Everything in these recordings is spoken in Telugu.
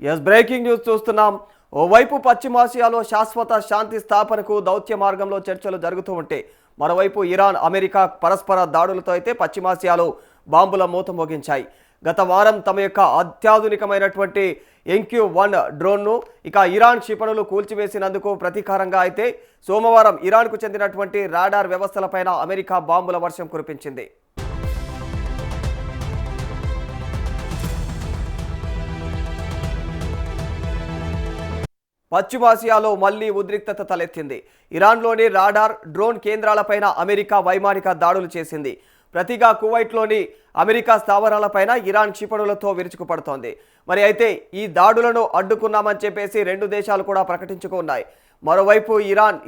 ఎస్ బ్రేకింగ్ న్యూస్ చూస్తున్నాం. ఓవైపు పశ్చిమాసియాలో శాశ్వత శాంతి స్థాపనకు దౌత్య మార్గంలో చర్చలు జరుగుతూ ఉంటే మరోవైపు ఇరాన్ అమెరికా పరస్పర దాడులతో అయితే పశ్చిమాసియాలో బాంబుల మూత మోగించాయి. గత వారం తమ యొక్క అత్యాధునికమైనటువంటి MQ-1 డ్రోన్ను ఇరాన్ క్షిపణులు కూల్చివేసినందుకు ప్రతీకారంగా అయితే సోమవారం ఇరాన్కు చెందినటువంటి రాడార్ వ్యవస్థలపైన అమెరికా బాంబుల వర్షం కురిపించింది. పశ్చిమాసియాలో మళ్లీ ఉద్రిక్తత తలెత్తింది. ఇరాన్లోని రాడార్ డ్రోన్ కేంద్రాలపైన అమెరికా వైమానిక దాడులు చేసింది. ప్రతిగా కువైట్లోని అమెరికా స్థావరాలపైన ఇరాన్ క్షిపణులతో విరుచుకుపడుతోంది. మరి అయితే ఈ దాడులను అడ్డుకున్నామని చెప్పేసి రెండు దేశాలు కూడా ప్రకటించుకున్నాయి. మరోవైపు ఇరాన్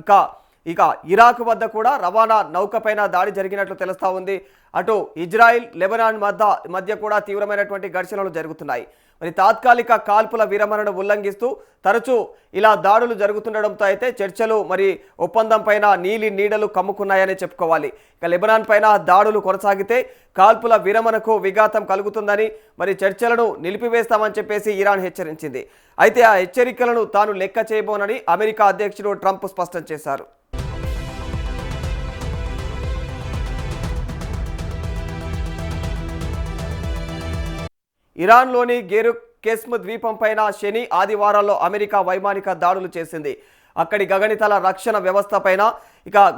ఇరాక్ వద్ద కూడా రవాణా నౌకపైన దాడి జరిగినట్లు తెలుస్తా ఉంది. అటు ఇజ్రాయిల్ లెబనాన్ మధ్య కూడా తీవ్రమైనటువంటి ఘర్షణలు జరుగుతున్నాయి. మరి తాత్కాలిక కాల్పుల విరమణను ఉల్లంఘిస్తూ తరచూ ఇలా దాడులు జరుగుతుండడంతో అయితే చర్చలు మరి ఒప్పందం పైన నీడలు కమ్ముకున్నాయని చెప్పుకోవాలి. లెబనాన్ పైన దాడులు కొనసాగితే కాల్పుల విరమణకు విఘాతం కలుగుతుందని మరి చర్చలను నిలిపివేస్తామని చెప్పేసి ఇరాన్ హెచ్చరించింది. అయితే ఆ హెచ్చరికలను తాను లెక్క చేయబోనని అమెరికా అధ్యక్షుడు ట్రంప్ స్పష్టం చేశారు. ఇరాన్లోని గెరుకెస్మ్ ద్వీపం పైన శని ఆదివారాల్లో అమెరికా వైమానిక దాడులు చేసింది. అక్కడి గగనతల రక్షణ వ్యవస్థ పైన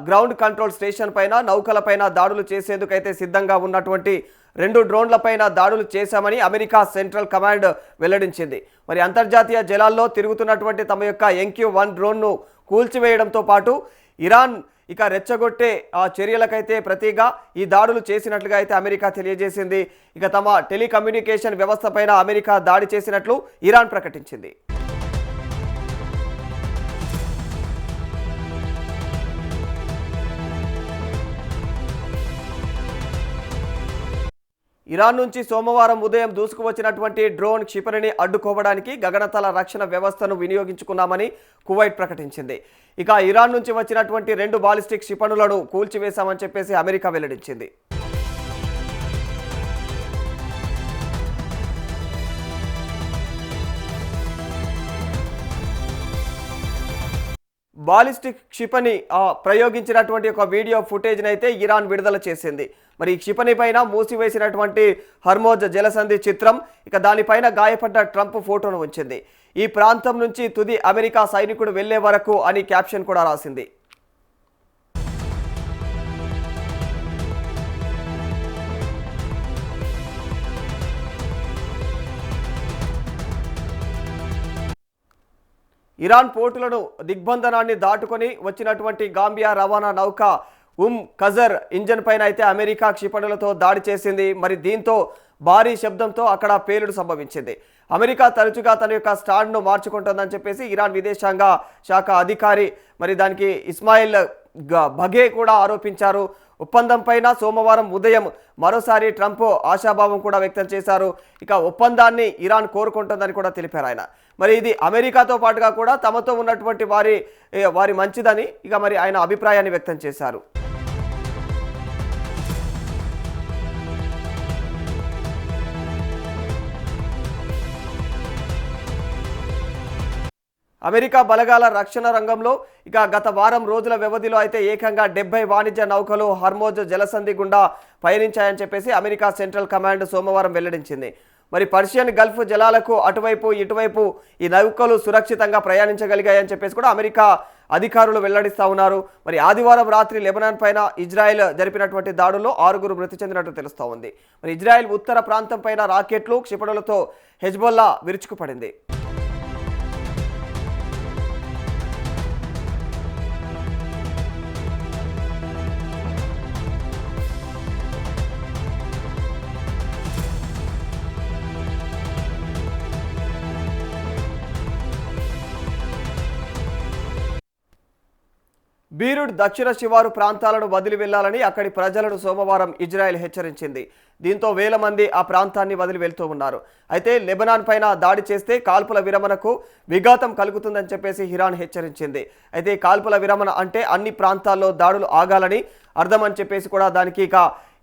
గ్రౌండ్ కంట్రోల్ స్టేషన్ పైన నౌకలపైన దాడులు చేసేందుకైతే సిద్ధంగా ఉన్నటువంటి 2 డ్రోన్లపైన దాడులు చేశామని అమెరికా సెంట్రల్ కమాండ్ వెల్లడించింది. మరి అంతర్జాతీయ జలాల్లో తిరుగుతున్నటువంటి తమ యొక్క MQ-1 డ్రోన్ను కూల్చివేయడంతో పాటు ఇరాన్ రెచ్చగొట్టే ఆ చర్యలకైతే ప్రతిగా ఈ దాడులు చేసినట్లుగా అయితే అమెరికా తెలియజేసింది. తమ టెలికమ్యూనికేషన్ వ్యవస్థ పైన అమెరికా దాడి చేసినట్లు ఇరాన్ ప్రకటించింది. ఇరాన్ నుంచి సోమవారం ఉదయం దూసుకువచ్చినటువంటి డ్రోన్ క్షిపణిని అడ్డుకోవడానికి గగనతల రక్షణ వ్యవస్థను వినియోగించుకున్నామని కువైట్ ప్రకటించింది. ఇరాన్ నుంచి వచ్చినటువంటి 2 బాలిస్టిక్ క్షిపణులను కూల్చివేశామని చెప్పేసి అమెరికా వెల్లడించింది. బాలిస్టిక్ క్షిపణి ప్రయోగించినటువంటి ఒక వీడియో ఫుటేజ్ని అయితే ఇరాన్ విడుదల చేసింది. మరి ఈ క్షిపణి పైన మూసివేసినటువంటి హర్మోజ్ జలసంధి చిత్రం దానిపైన గాయపడ్డ ట్రంప్ ఫోటోను ఉంచింది. ఈ ప్రాంతం నుంచి తుది అమెరికా సైనికుడు వెళ్లే వరకు అని క్యాప్షన్ కూడా రాసింది. ఇరాన్ పోర్టులను దిగ్బంధనాన్ని దాటుకొని వచ్చినటువంటి గాంబియా రవాణా నౌక ఖజర్ ఇంజన్ పైన అయితే అమెరికా క్షిపణులతో దాడి చేసింది. మరి దీంతో భారీ శబ్దంతో అక్కడ పేలుడు సంభవించింది. అమెరికా తరచుగా తన యొక్క స్టాండ్ను మార్చుకుంటుందని చెప్పేసి ఇరాన్ విదేశాంగ శాఖ అధికారి మరి దానికి ఇస్మాయిల్ బఘే కూడా ఆరోపించారు. ఒప్పందం పైన సోమవారం ఉదయం మరోసారి ట్రంప్ ఆశాభావం కూడా వ్యక్తం చేశారు. ఒప్పందాన్ని ఇరాన్ కోరుకుంటుందని కూడా తెలిపారు ఆయన. మరి ఇది అమెరికాతో పాటుగా కూడా తమతో ఉన్నటువంటి వారి మంచిదని మరి ఆయన అభిప్రాయాన్ని వ్యక్తం చేశారు. అమెరికా బలగాల రక్షణ రంగంలో గత వారం రోజుల వ్యవధిలో అయితే ఏకంగా 70 వాణిజ్య నౌకలు హర్మోజ్ జలసంధి గుండా పయనించాయని చెప్పేసి అమెరికా సెంట్రల్ కమాండ్ సోమవారం వెల్లడించింది. మరి పర్షియన్ గల్ఫ్ జలాలకు అటువైపు ఇటువైపు ఈ నౌకలు సురక్షితంగా ప్రయాణించగలిగాయని చెప్పేసి కూడా అమెరికా అధికారులు వెల్లడిస్తూ ఉన్నారు. మరి ఆదివారం రాత్రి లెబనాన్ పైన ఇజ్రాయెల్ జరిపినటువంటి దాడుల్లో 6 మృతి చెందినట్టు తెలుస్తూ ఉంది. మరి ఇజ్రాయెల్ ఉత్తర ప్రాంతం పైన రాకెట్లు క్షిపణులతో హెజ్బొల్లా విరుచుకుపడింది. బీరుడ్ దక్షిణ శివారు ప్రాంతాలను వదిలి వెళ్లాలని అక్కడి ప్రజలను సోమవారం ఇజ్రాయెల్ హెచ్చరించింది. దీంతో వేల మంది ఆ ప్రాంతాన్ని వదిలి వెళ్తూ ఉన్నారు. అయితే లెబనాన్ పైన దాడి చేస్తే కాల్పుల విరమణకు విఘాతం కలుగుతుందని చెప్పేసి ఇరాన్ హెచ్చరించింది. అయితే కాల్పుల విరమణ అంటే అన్ని ప్రాంతాల్లో దాడులు ఆగాలని అర్థమని చెప్పేసి కూడా దానికి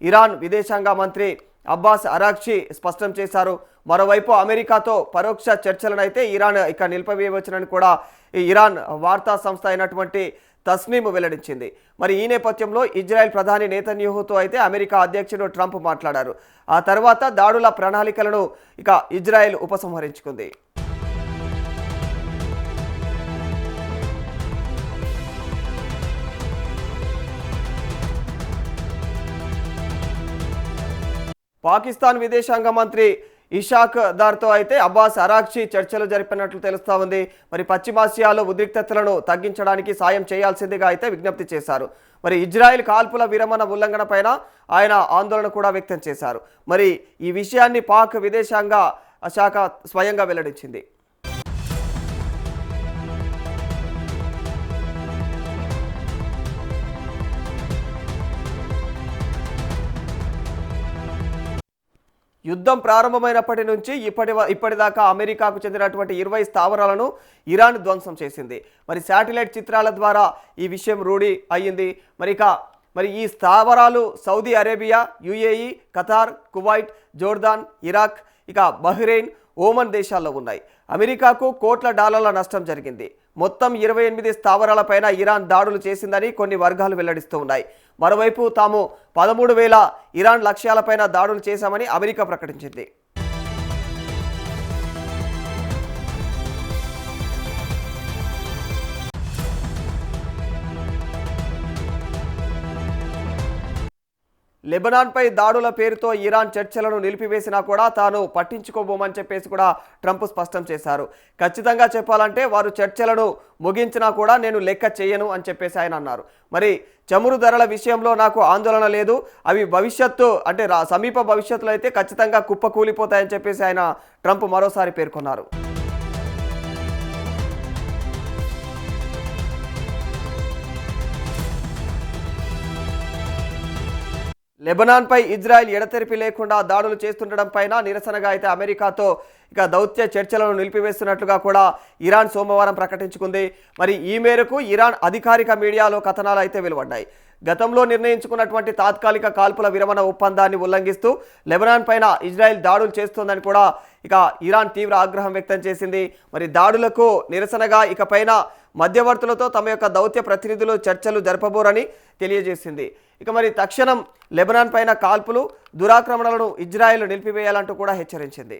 ఇరాన్ విదేశాంగ మంత్రి అబ్బాస్ అరాక్చి స్పష్టం చేశారు. మరోవైపు అమెరికాతో పరోక్ష చర్చలను అయితే ఇరాన్ ఇక నిలిపివేయవచ్చునని కూడా ఈ ఇరాన్ వార్తా సంస్థ అయినటువంటి తస్నీమ్ వెల్లడించింది. మరి ఈ నేపథ్యంలో ఇజ్రాయెల్ ప్రధాని నేతన్యాహుతో అయితే అమెరికా అధ్యక్షుడు ట్రంప్ మాట్లాడారు. ఆ తర్వాత దాడుల ప్రణాళికలను ఇక ఇజ్రాయెల్ ఉపసంహరించుకుంది. పాకిస్తాన్ విదేశాంగ మంత్రి ఇషాక్ దార్తో అయితే అబ్బాస్ అరాక్చి చర్చలు జరిపినట్లు తెలుస్తా ఉంది. మరి పశ్చిమాసియాలో ఉద్రిక్తతలను తగ్గించడానికి సాయం చేయాల్సిందిగా అయితే విజ్ఞప్తి చేశారు. మరి ఇజ్రాయెల్ కాల్పుల విరమణ ఉల్లంఘన పైన ఆయన ఆందోళన కూడా వ్యక్తం చేశారు. మరి ఈ విషయాన్ని పాక్ విదేశాంగ శాఖ స్వయంగా వెల్లడించింది. యుద్ధం ప్రారంభమైనప్పటి నుంచి ఇప్పటిదాకా అమెరికాకు చెందినటువంటి 20 స్థావరాలను ఇరాన్ ధ్వంసం చేసింది. మరి శాటిలైట్ చిత్రాల ద్వారా ఈ విషయం రూఢి అయ్యింది. మరి ఈ స్థావరాలు Saudi Arabia, UAE, Qatar, Kuwait, Jordan, Iraq, ఇక బహ్రెయిన్, ఓమన్ దేశాల్లో ఉన్నాయి. అమెరికాకు కోట్ల డాలర్ల నష్టం జరిగింది. మొత్తం 28 స్థావరాలపైన ఇరాన్ దాడులు చేసిందని కొన్ని వర్గాలు వెల్లడిస్తూ ఉన్నాయి. మరోవైపు తాము 13,000 ఇరాన్ లక్ష్యాలపైన దాడులు చేశామని అమెరికా ప్రకటించింది. లెబనాన్పై దాడుల పేరుతో ఇరాన్ చర్చలను నిలిపివేసినా కూడా తాను పట్టించుకోబోమని చెప్పేసి కూడా ట్రంప్ స్పష్టం చేశారు. ఖచ్చితంగా చెప్పాలంటే వారు చర్చలను ముగించినా కూడా నేను లెక్క చేయను అని చెప్పేసి ఆయన అన్నారు. మరి చమురు ధరల విషయంలో నాకు ఆందోళన లేదు, అవి భవిష్యత్తు అంటే సమీప భవిష్యత్తులో అయితే ఖచ్చితంగా కుప్పకూలిపోతాయని చెప్పేసి ఆయన ట్రంప్ మరోసారి పేర్కొన్నారు. లెబనాన్పై ఇజ్రాయెల్ ఎడతెరిపి లేకుండా దాడులు చేస్తుండడం పైన నిరసనగా అయితే అమెరికాతో ఇక దౌత్య చర్చలను నిలిపివేస్తున్నట్లుగా కూడా ఇరాన్ సోమవారం ప్రకటించుకుంది. మరి ఈ మేరకు ఇరాన్ అధికారిక మీడియాలో కథనాలు అయితే వెలువడ్డాయి. గతంలో నిర్ణయించుకున్నటువంటి తాత్కాలిక కాల్పుల విరమణ ఒప్పందాన్ని ఉల్లంఘిస్తూ లెబనాన్ పైన ఇజ్రాయెల్ దాడులు చేస్తోందని కూడా ఇక ఇరాన్ తీవ్ర ఆగ్రహం వ్యక్తం చేసింది. మరి దాడులకు నిరసనగా ఇకపైన మధ్యవర్తులతో తమ యొక్క దౌత్య ప్రతినిధులు చర్చలు జరపబోరని తెలియజేసింది. ఇక మరి తక్షణం లెబనాన్ పైన కాల్పులు, దురాక్రమణలను ఇజ్రాయెల్ నిలిపివేయాలంటూ కూడా హెచ్చరించింది.